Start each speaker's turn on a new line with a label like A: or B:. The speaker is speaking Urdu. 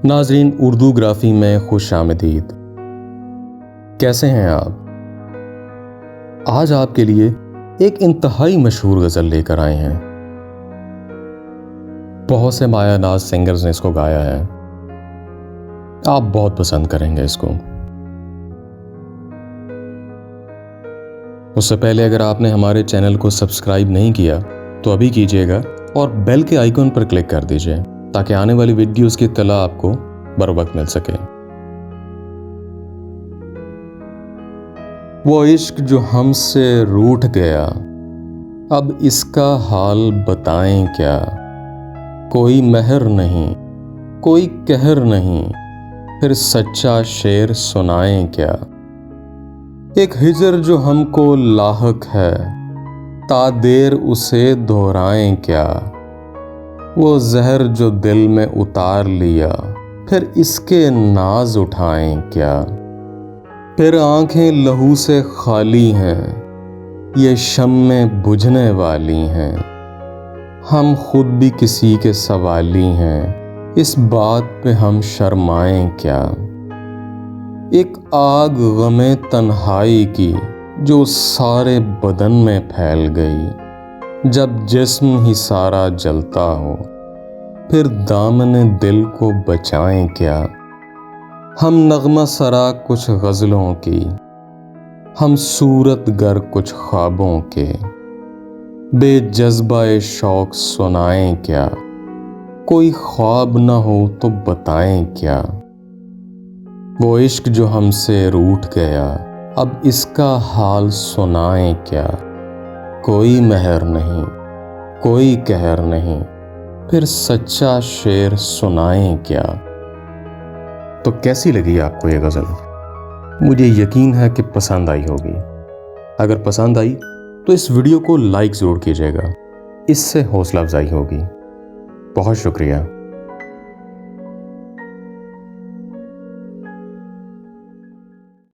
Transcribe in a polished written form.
A: ناظرین، اردو گرافی میں خوش آمدید۔ کیسے ہیں آپ؟ آج آپ کے لیے ایک انتہائی مشہور غزل لے کر آئے ہیں۔ بہت سے مایہ ناز سنگرز نے اس کو گایا ہے۔ آپ بہت پسند کریں گے اس کو۔ اس سے پہلے اگر آپ نے ہمارے چینل کو سبسکرائب نہیں کیا تو ابھی کیجیے گا اور بیل کے آئیکن پر کلک کر دیجیے تاکہ آنے والی ویڈیوز کی اطلاع آپ کو بر وقت مل سکے۔ وہ عشق جو ہم سے روٹھ گیا، اب اس کا حال بتائیں کیا؟ کوئی مہر نہیں، کوئی قہر نہیں، پھر سچا شعر سنائیں کیا؟ ایک ہجر جو ہم کو لاحق ہے، تا دیر اسے دہرائیں کیا؟ وہ زہر جو دل میں اتار لیا، پھر اس کے ناز اٹھائیں کیا؟ پھر آنکھیں لہو سے خالی ہیں، یہ شمعیں بجھنے والی ہیں، ہم خود بھی کسی کے سوالی ہیں، اس بات پہ ہم شرمائیں کیا؟ ایک آگ غم تنہائی کی جو سارے بدن میں پھیل گئی، جب جسم ہی سارا جلتا ہو، پھر دامن دل کو بچائیں کیا؟ ہم نغمہ سرا کچھ غزلوں کی، ہم صورت گر کچھ خوابوں کے، بے جذبہ شوق سنائیں کیا؟ کوئی خواب نہ ہو تو بتائیں کیا؟ وہ عشق جو ہم سے روٹھ گیا، اب اس کا حال سنائیں کیا؟ کوئی مہر نہیں، کوئی قہر نہیں، پھر سچا شعر سنائیں کیا؟ تو کیسی لگی آپ کو یہ غزل؟ مجھے یقین ہے کہ پسند آئی ہوگی۔ اگر پسند آئی تو اس ویڈیو کو لائک ضرور کیجیے گا، اس سے حوصلہ افزائی ہوگی۔ بہت شکریہ۔